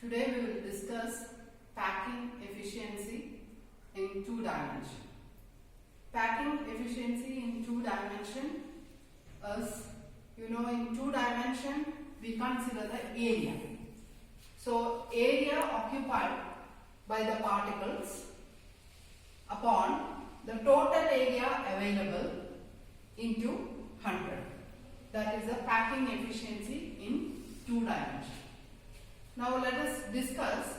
Today we will discuss packing efficiency in two dimensions. Packing efficiency in two dimensions is, in two dimensions we consider the area. So area occupied by the particles upon the total area available into 100. That is the packing efficiency in two dimensions. Now let us discuss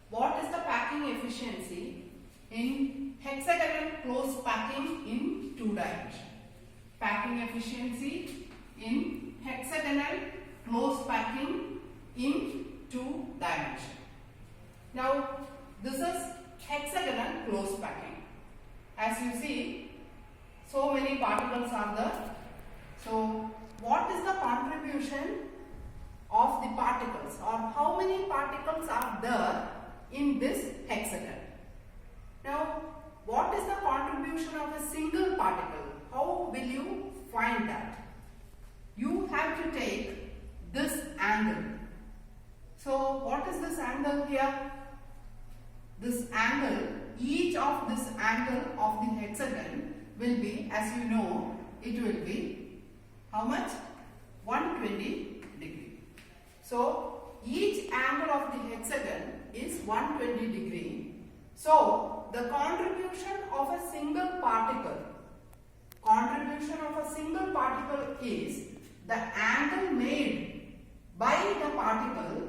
what is the packing efficiency in hexagonal close packing in two dimensions. Packing efficiency in hexagonal close packing in two dimensions. Now this is hexagonal close packing. As you see, so many particles are there. So what is the contribution of the particles, or how many particles are there in this hexagon? Now what is the contribution of a single particle? How will you find that? You have to take this angle. So what is this angle here? This angle, each of this angle of the hexagon will be, as you know, it will be how much? 120 degree. So each angle of the hexagon is 120 degree. So the contribution of a single particle is the angle made by the particle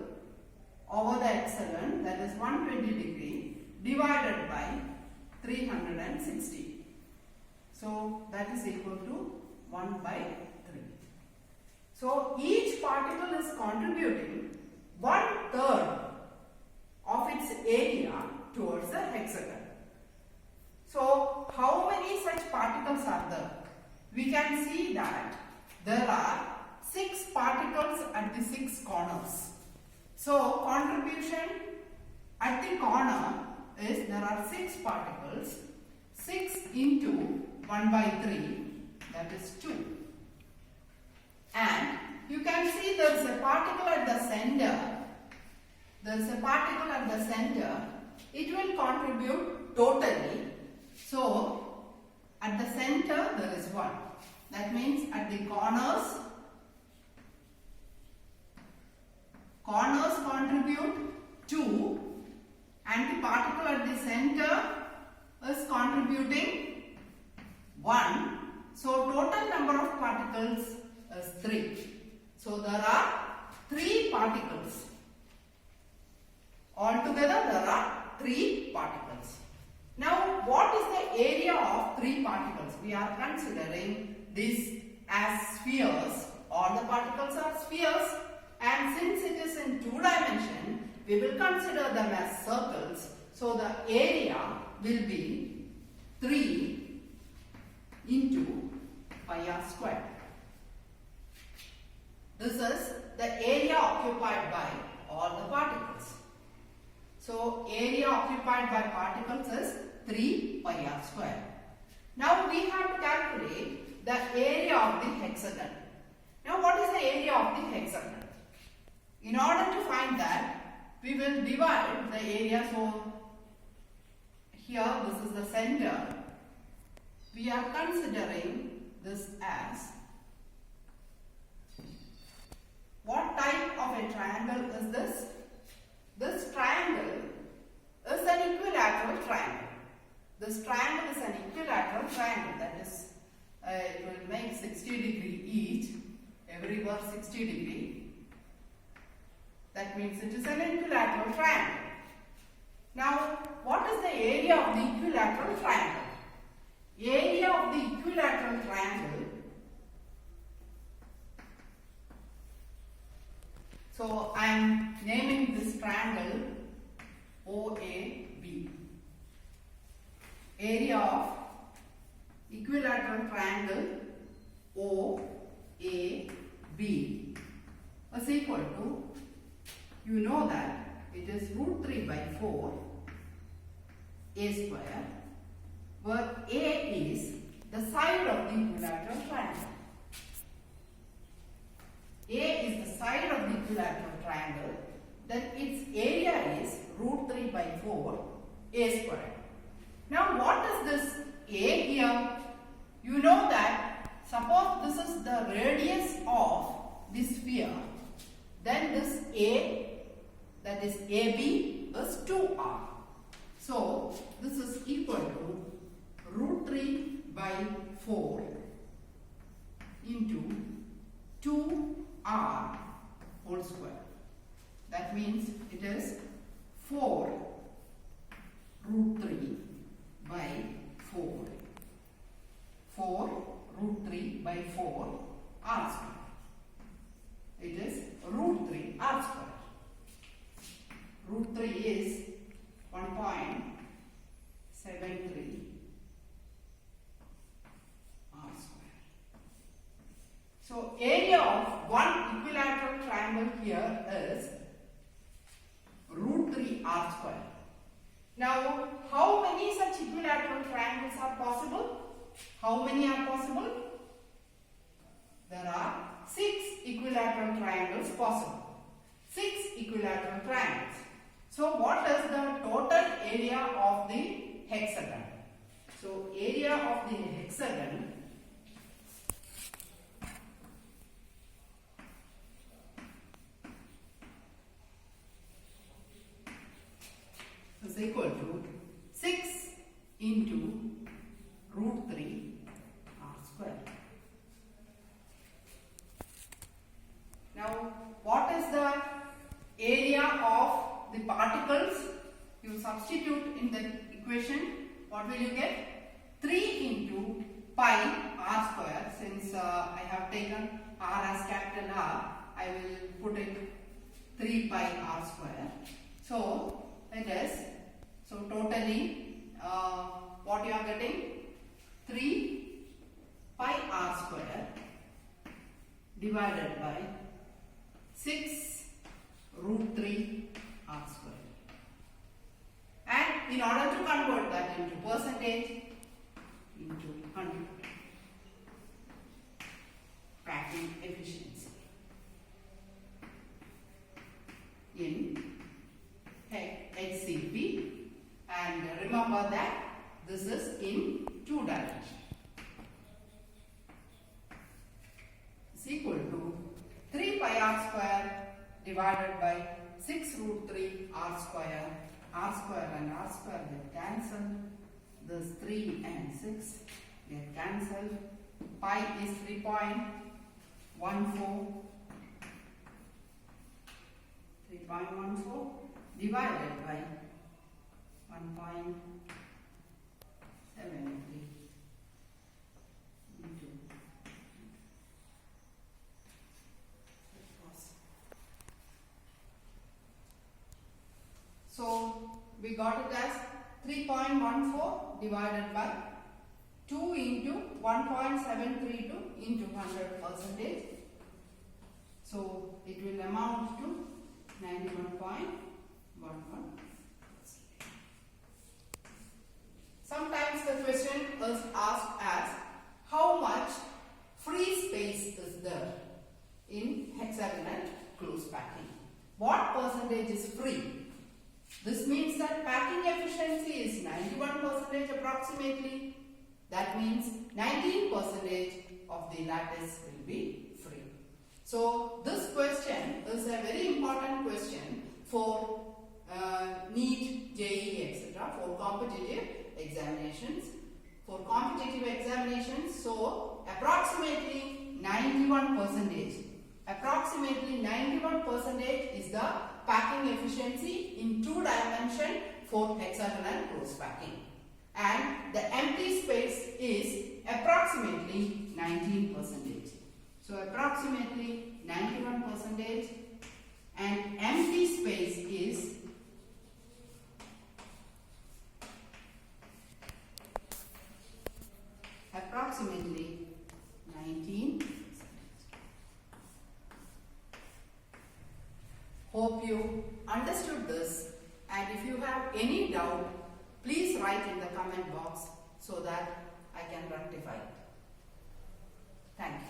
over the hexagon, that is 120 degree, divided by 360. So that is equal to 1 by 3. So each particle is contributing 1/3 of its area towards the hexagon. So how many such particles are there? We can see that there are 6 particles at the 6 corners. So contribution at the corner is, there are 6 particles. 6 into 1 by 3, that is 2. And you can see there is a particle at the center. There is a particle at the center. It will contribute totally. So at the center there is 1. That means at the corners contribute 2, and the particle at the center is contributing 1. So total number of particles is 3. So there are 3 particles. Altogether there are 3 particles. Now what is the area of 3 particles? We are considering this as spheres. All the particles are spheres, and since it is in 2 dimensions, we will consider them as circles. So the area will be 3 into pi r square. This is the area occupied by all the particles. So area occupied by particles is 3 pi r square. Now we have to calculate the area of the hexagon. Now what is the area of the hexagon? In order to find that, we will divide the area. So here this is the center. We are considering this as, what type of a triangle is this? This triangle is an equilateral triangle. This triangle is an equilateral triangle, that is, it will make 60 degree each, everywhere 60 degree. That means it is an equilateral triangle. Now, what is the area of the equilateral triangle? Area of the equilateral triangle. So I am naming this triangle OAB. Area of equilateral triangle OAB is equal to, you know that it is root 3 by 4 a square, where a is the side of the equilateral triangle. A is the side of the equilateral triangle, then its area is root 3 by 4 a square. Now what is this a here? You know that suppose this is the radius of this sphere, then this a, that is AB, is 2r. So this is equal to root 3 by 4 into 2r whole square. That means it is 4 root 3 by 4. 4 root 3 by 4 r square. It is root 3 r square. Root 3 is 1.73 r square. So area of one equilateral triangle here is root 3 r square. Now how many such equilateral triangles are possible? How many are possible? There are 6 equilateral triangles possible. 6 equilateral triangles. So what is the total area of the hexagon? So area of the hexagon is equal to 6 into root 3 r square. Now what is the area of the particles? You substitute in the equation, what will you get? 3 into pi r square. Since I have taken r as capital R, I will put it 3 pi r square. So it is, so totally what you are getting? 3 pi r square divided by 6 root 3 r square. And in order to convert that into percentage, into 100, packing efficiency in HCP, and remember that this is in 2 dimensions. Is equal to 3 pi r square divided by 6 root 3 r square and r square get cancelled. This 3 and 6 get cancelled. Pi is 3.14 divided by 1.73 into. So we got it as 3.14 divided by 2 into 1.732 into 100%. So it will amount to 91.11%. Sometimes the question is asked as how much free space is there in hexagonal close packing? What percentage is free? This means that packing efficiency is 91% approximately. That means 19% of the lattice will be free. So this question is a very important question for NEET, JEE, etc. for competitive examinations. For competitive examinations, so approximately 91%. Approximately 91% is the packing efficiency in 2 dimension for hexagonal close packing, and the empty space is approximately 19%. So approximately 91% and empty space is approximately 19%. Hope you understood this, and if you have any doubt, please write in the comment box so that I can rectify it. Thank you.